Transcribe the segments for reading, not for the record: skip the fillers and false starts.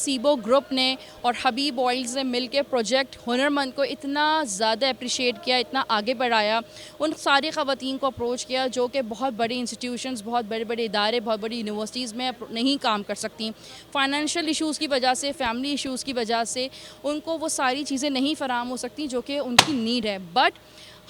SIBO group ने और हबीब oils ने मिल के प्रोजेक्ट हुनरमंद को इतना ज़्यादा अप्रिशिएट किया, इतना आगे बढ़ाया, उन सारी ख़वातीन को अप्रोच किया जो कि बहुत बड़ी इंस्टीट्यूशंस, बहुत बड़े बड़े इदारे, बहुत बड़ी यूनिवर्सिटीज़ में नहीं काम कर सकती, फाइनेंशियल इशूज़ की वजह से, फैमिली इशूज़ की वजह से उनको वो सारी चीज़ें नहीं फराहम हो सकती जो कि उनकी नीड है। बट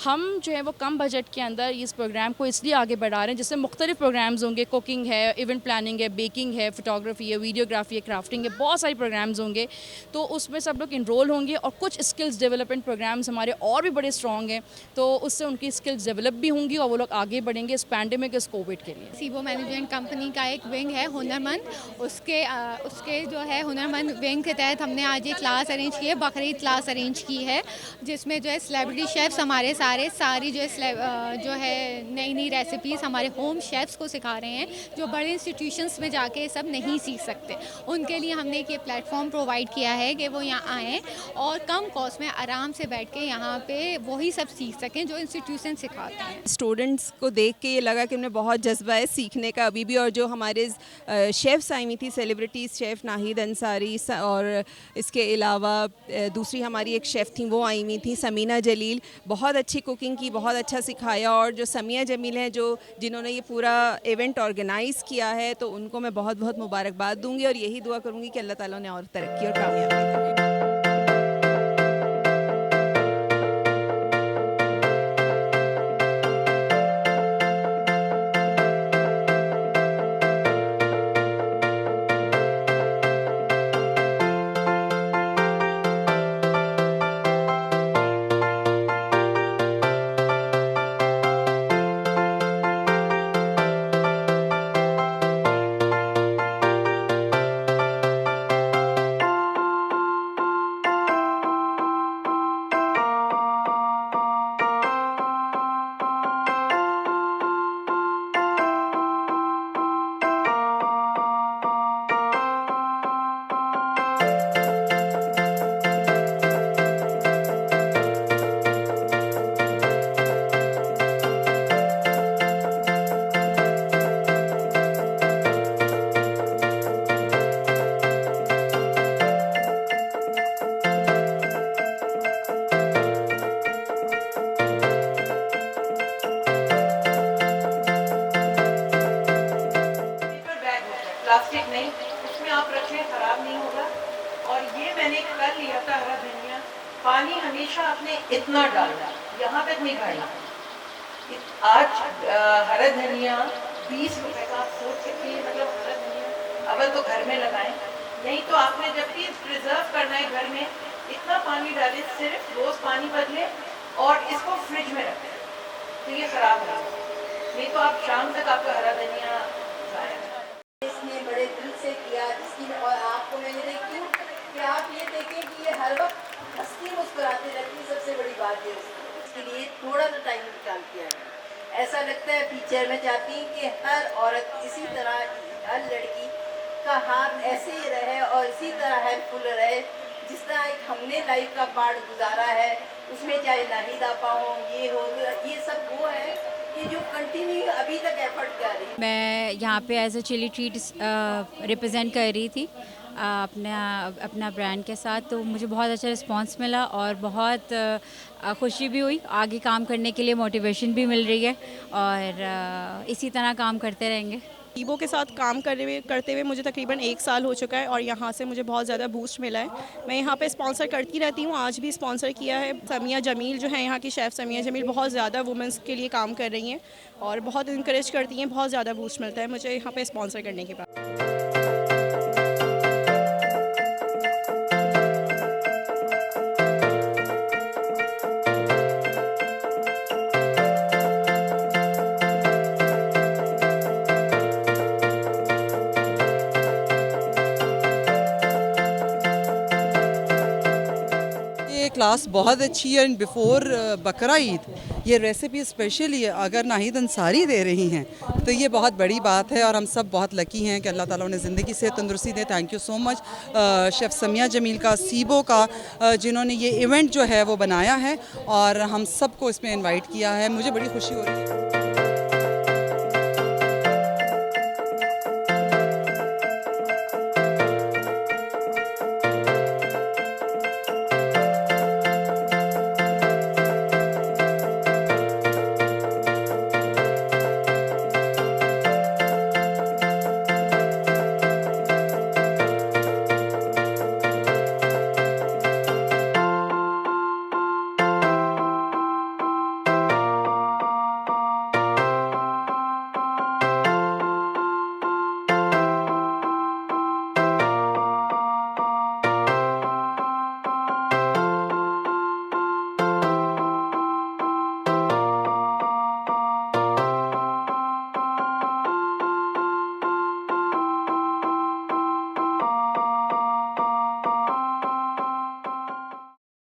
हम जो है वो कम बजट के अंदर इस प्रोग्राम को इसलिए आगे बढ़ा रहे हैं जिससे मुख्तलिफ प्रोग्राम्स होंगे, कुकिंग है, इवेंट प्लानिंग है, बेकिंग है, फोटोग्राफी है, वीडियोग्राफी है, क्राफ्टिंग है, बहुत सारे प्रोग्राम्स होंगे। तो उसमें सब लोग इनरोल होंगे और कुछ स्किल्स डेवलपमेंट प्रोग्राम्स हमारे और भी बड़े स्ट्रॉन्ग हैं, तो उससे उनकी स्किल्स डेवलप भी होंगी और वो लोग आगे बढ़ेंगे इस पैंडेमिक, इस कोविड के लिए। सीबो मैनेजमेंट कंपनी का एक विंग है हुनरमंद, उसके जो है हुनरमंद विंग के तहत हमने आज एक क्लास अरेंज की है, बकरीद क्लास अरेंज की है, जिसमें जो है सेलिब्रिटी शेफ्स हमारे सारी जो है नई नई रेसिपीज़ हमारे होम शेफ्स को सिखा रहे हैं जो बड़े इंस्टीट्यूशंस में जाके सब नहीं सीख सकते। उनके लिए हमने एक ये प्लेटफॉर्म प्रोवाइड किया है कि वो यहाँ आएँ और कम कॉस्ट में आराम से बैठ के यहाँ पे वही सब सीख सकें जो इंस्टीट्यूशन सिखाते हैं। स्टूडेंट्स को देख के ये लगा कि उन्हें बहुत जज्बा है सीखने का अभी भी, और जो हमारे शेफ़्स आई हुई थी, सेलिब्रिटीज़ शेफ़ नाहिद अंसारी और इसके अलावा दूसरी हमारी एक शेफ़ थी वो आई हुई थी समीना जलील, बहुत अच्छी कुकिंग की, बहुत अच्छा सिखाया। और जो समिया जमील हैं जिन्होंने ये पूरा इवेंट ऑर्गेनाइज़ किया है, तो उनको मैं बहुत बहुत मुबारकबाद दूंगी और यही दुआ करूंगी कि अल्लाह ताला ने और तरक्की और कामयाबी दे। प्लास्टिक नहीं, उसमें आप रखें, ख़राब नहीं होगा। और ये मैंने कर लिया था हरा धनिया, पानी हमेशा आपने इतना डालना, यहाँ तक नहीं भरना। आज हरा धनिया 20 रुपए का, आप सोच सकती हैं, मतलब हरा धनिया अवल तो घर में लगाएं, नहीं तो आपने जब भी प्रिजर्व करना है घर में, इतना पानी डालें, सिर्फ रोज़ पानी बदलें और इसको फ्रिज में रखें, तो ये ख़राब नहीं होगा। नहीं तो आप शाम तक आपका हरा धनिया ज़ाया। इसने बड़े दिल से किया, जिसकी और आपको मैंने देखी कि आप ये देखें कि ये हर वक्त हंसती मुस्कुराती रहती है, सबसे बड़ी बात है उसके लिए थोड़ा सा टाइम निकाल किया है। ऐसा लगता है टीचर में चाहती हूँ कि हर औरत इसी तरह, हर लड़की का हाथ ऐसे ही रहे और इसी तरह हेल्पफुल रहे, जिस तरह एक हमने लाइफ का पार्ट गुजारा है, उसमें चाहे नाहिद आपा हो, ये हो, ये सब वो है कि जो कंटिन्यू अभी तक एफर्ट कर रही है। मैं यहाँ पे as a chilly treat represent कर रही थी अपना ब्रांड के साथ, तो मुझे बहुत अच्छा रिस्पांस मिला और बहुत खुशी भी हुई। आगे काम करने के लिए मोटिवेशन भी मिल रही है और इसी तरह काम करते रहेंगे। सीबो के साथ काम करते हुए मुझे तकरीबन 1 साल हो चुका है और यहाँ से मुझे बहुत ज़्यादा बूस्ट मिला है। मैं यहाँ पे स्पॉन्सर करती रहती हूँ, आज भी स्पॉन्सर किया है। समिया जमील जो है यहाँ की शेफ़ समिया जमील, बहुत ज़्यादा वुमेंस के लिए काम कर रही हैं और बहुत इंकरेज करती हैं, बहुत ज़्यादा बूस्ट मिलता है मुझे यहाँ पे स्पॉन्सर करने के बाद। क्लास बहुत अच्छी है। एंड बिफोर बकरा ईद ये रेसिपी स्पेशली अगर नाहिद अंसारी दे रही हैं तो ये बहुत बड़ी बात है और हम सब बहुत लकी हैं कि अल्लाह ताला उन्हें ज़िंदगी से तंदुरुस्ती दे। Thank you so much chef Samiya Jamil का, सीबो का, जिन्होंने ये इवेंट जो है वो बनाया है और हम सबको इसमें इनवाइट किया है। मुझे बड़ी खुशी हो रही है।